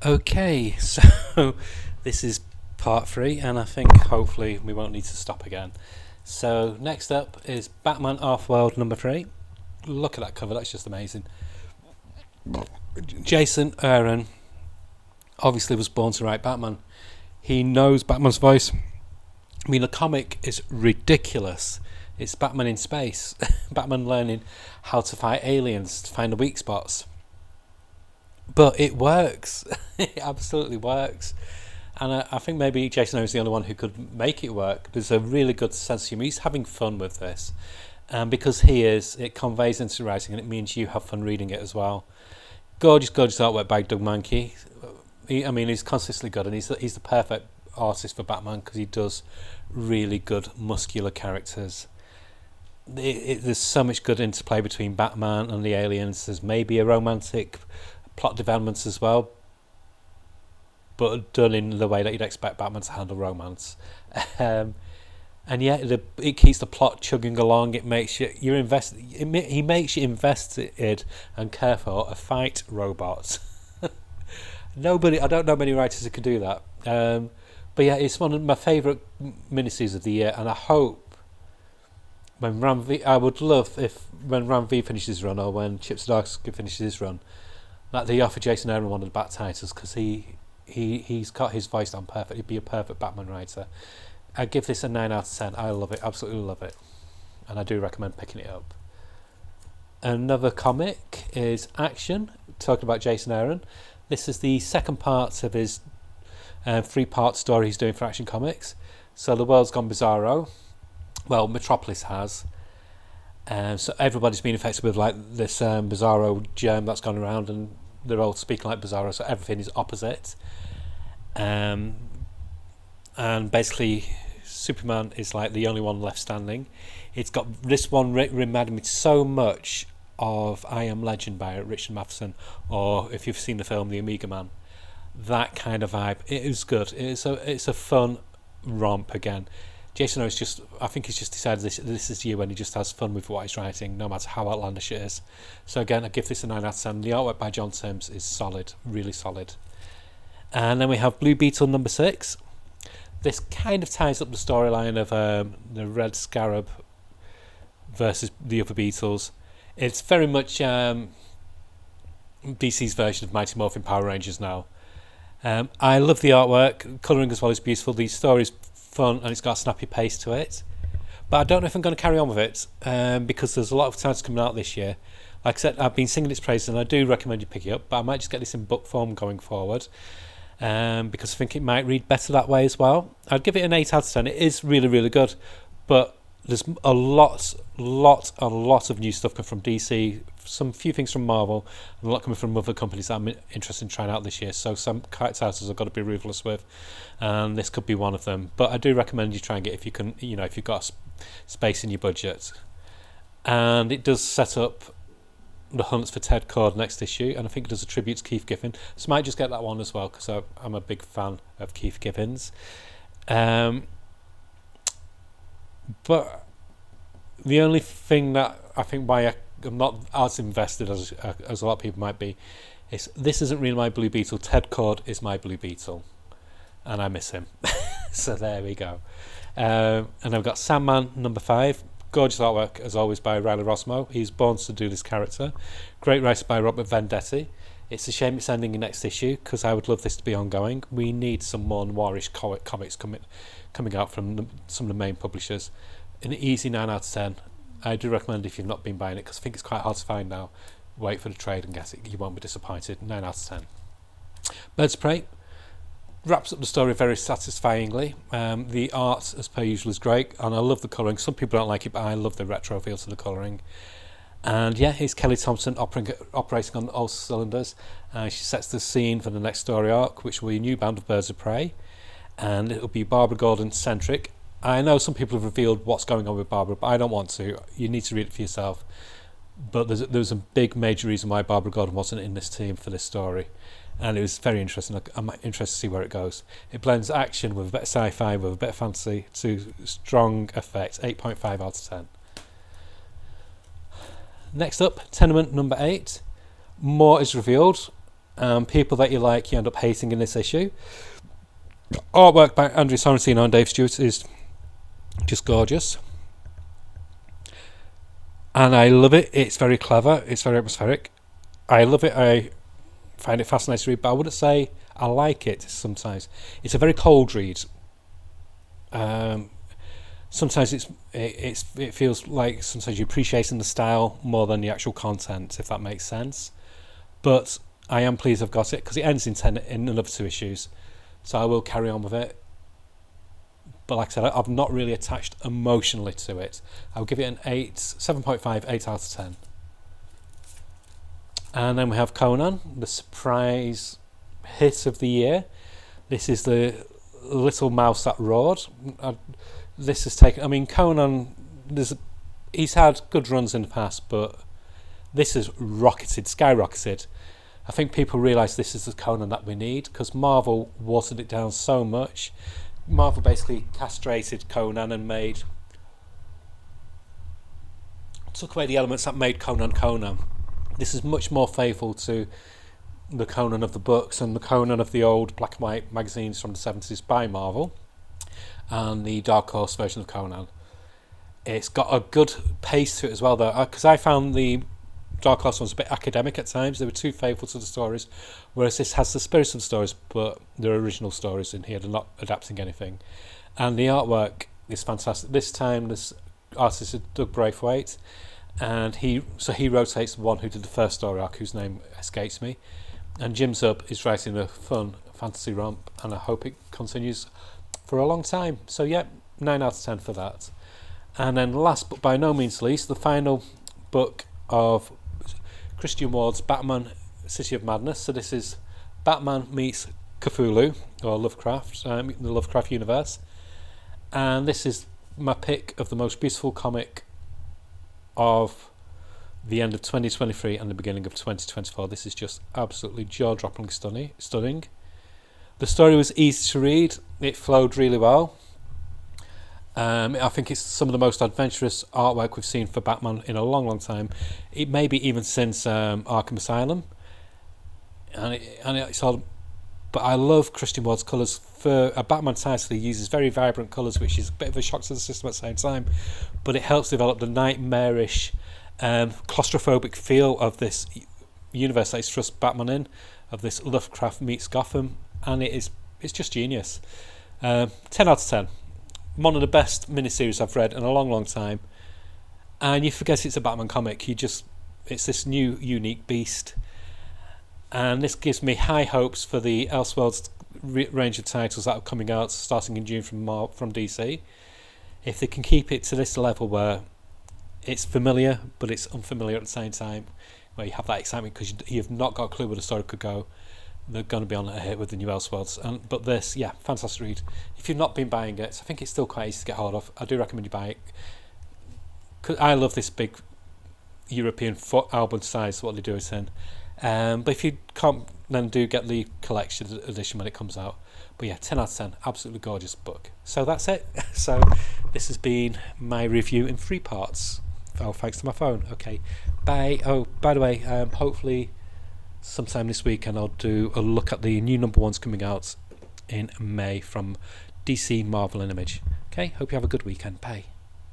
Okay, so this is part three, and I think hopefully we won't need to stop again. So next up is Batman Off-World number 3. Look at that cover, that's just amazing. Jason Aaron obviously was born to write Batman. He knows Batman's voice. I mean, the comic is ridiculous. It's Batman in space. Batman learning how to fight aliens, to find the weak spots. But it works. It absolutely works. And I think maybe Jason is the only one who could make it work. There's a really good sense of humour. He's having fun with this. And because he is, it conveys into writing, and it means you have fun reading it as well. Gorgeous, gorgeous artwork by Doug Mankey. He's consistently good, and he's the perfect artist for Batman because he does really good, muscular characters. There's so much good interplay between Batman and the aliens. There's maybe a romantic plot developments as well, but done in the way that you'd expect Batman to handle romance. And yeah, it keeps the plot chugging along. It makes you're invested. He makes you invested and care for a fight robot. I don't know many writers who could do that. But yeah, it's one of my favourite miniseries of the year, and I hope I would love if when Ram V finishes his run, or when Chip Zdarsky finishes his run, that they offer Jason Aaron one of the Bat titles, because he's got his voice down perfect. He'd be a perfect Batman writer. I give this a 9 out of 10. I love it, absolutely love it, and I do recommend picking it up. Another comic is Action, talking about Jason Aaron. This is the second part of his 3-part story he's doing for Action Comics. So the world's gone bizarro. Well, Metropolis has. So everybody's been infected with like this bizarro germ that's gone around, and they're all speaking like bizarro, so everything is opposite. And basically Superman is like the only one left standing. It's got this one reminded me so much of I Am Legend by Richard Matheson, or if you've seen the film The Omega Man, that kind of vibe. It is good. It's a fun romp again. Jason Aaron's I think he's just decided this is the year when he just has fun with what he's writing, no matter how outlandish it is. So again, I give this a 9 out of 10. The artwork by John Sims is solid, really solid. And then we have Blue Beetle number 6. This kind of ties up the storyline of the Red Scarab versus the other Beetles. It's very much DC's version of Mighty Morphin Power Rangers now. I love the artwork. Colouring as well is beautiful. The story's fun, and it's got a snappy pace to it. But I don't know if I'm going to carry on with it because there's a lot of titles coming out this year. Like I said, I've been singing its praises, and I do recommend you pick it up, but I might just get this in book form going forward. Because I think it might read better that way as well. I'd give it an 8 out of 10. It is really, really good, but there's a lot of new stuff coming from DC, some few things from Marvel, and a lot coming from other companies that I'm interested in trying out this year. So some titles I've got to be ruthless with, and this could be one of them. But I do recommend you try and get, if you can, if you've got space in your budget. And it does set up the hunts for Ted Cord next issue, and I think it does a tribute to Keith Giffen, so I might just get that one as well because I'm a big fan of Keith Giffens. But the only thing that I think why I'm not as invested as a lot of people might be is this isn't really my Blue Beetle. Ted Cord is my Blue Beetle, and I miss him. So there we go. And I've got Sandman number 5. Gorgeous artwork, as always, by Riley Rossmo. He's born to do this character. Great writer by Robert Vendetti. It's a shame it's ending in next issue, because I would love this to be ongoing. We need some more noirish comics coming out from some of the main publishers. An easy 9 out of 10. I do recommend if you've not been buying it, because I think it's quite hard to find now. Wait for the trade and get it. You won't be disappointed. 9 out of 10. Birds of Prey wraps up the story very satisfyingly. The art, as per usual, is great, and I love the colouring. Some people don't like it, but I love the retro feel to the colouring. And yeah, here's Kelly Thompson operating on all cylinders. She sets the scene for the next story arc, which will be a new band of Birds of Prey, and it'll be Barbara Gordon centric. I know some people have revealed what's going on with Barbara, but I don't want to. You need to read it for yourself. But there's a big major reason why Barbara Gordon wasn't in this team for this story, and it was very interesting. I'm interested to see where it goes. It blends action with a bit of sci-fi, with a bit of fantasy, to strong effect. 8.5 out of 10. Next up, Tenement number 8. More is revealed. People that you like, you end up hating in this issue. Artwork by Andrew Sorrentino and Dave Stewart is just gorgeous. And I love it. It's very clever. It's very atmospheric. I love it. I find it fascinating to read, but I wouldn't say I like it sometimes. It's a very cold read. Sometimes it feels like sometimes you're appreciating the style more than the actual content, if that makes sense. But I am pleased I've got it because it ends in another 2 issues, so I will carry on with it. But like I said, I've not really attached emotionally to it. I'll give it an 7.5, 8 out of 10. And then we have Conan, the surprise hit of the year. This is the little mouse that roared. This has taken... I mean, Conan, he's had good runs in the past, but this has skyrocketed. I think people realise this is the Conan that we need, because Marvel watered it down so much. Marvel basically castrated Conan and took away the elements that made Conan Conan. This is much more faithful to the Conan of the books and the Conan of the old black and white magazines from the 70s by Marvel, and the Dark Horse version of Conan. It's got a good pace to it as well, though, because I found the Dark Horse ones a bit academic at times. They were too faithful to the stories, whereas this has the spirit of the stories, but they're original stories in here. They're not adapting anything. And the artwork is fantastic. This time, this artist is Doug Braithwaite, and he rotates the one who did the first story arc, whose name escapes me. And Jim Zub is writing a fun fantasy romp, and I hope it continues for a long time. So yeah, 9 out of 10 for that. And then last but by no means least, the final book of Christian Ward's Batman City of Madness. So this is Batman meets Cthulhu, or Lovecraft, the Lovecraft universe. And this is my pick of the most beautiful comic of the end of 2023 and the beginning of 2024. This is just absolutely jaw-droppingly stunning. The story was easy to read. It flowed really well. I think it's some of the most adventurous artwork we've seen for Batman in a long, long time. It may be even since Arkham Asylum. It's all. But I love Christian Ward's colours. For a Batman title, he uses very vibrant colours, which is a bit of a shock to the system at the same time. But it helps develop the nightmarish, claustrophobic feel of this universe that he's thrust Batman in, of this Lovecraft meets Gotham, and it's just genius. 10 out of 10. One of the best miniseries I've read in a long, long time. And you forget it's a Batman comic. It's this new, unique beast. And this gives me high hopes for the Elseworlds range of titles that are coming out starting in June from DC. If they can keep it to this level where it's familiar, but it's unfamiliar at the same time, where you have that excitement because you've not got a clue where the story could go, they're going to be on a hit with the new Elseworlds. But this, yeah, fantastic read. If you've not been buying it, I think it's still quite easy to get hold of. I do recommend you buy it. Cause I love this big European album size, what they do it in. But if you can't, then do get the collection edition when it comes out. But yeah, 10 out of 10, absolutely gorgeous book. So that's it. So this has been my review in 3 parts. Oh, thanks to my phone. Okay, bye. Oh, by the way, hopefully sometime this weekend I'll do a look at the new number 1s coming out in May from DC, Marvel and Image. Okay, hope you have a good weekend. Bye.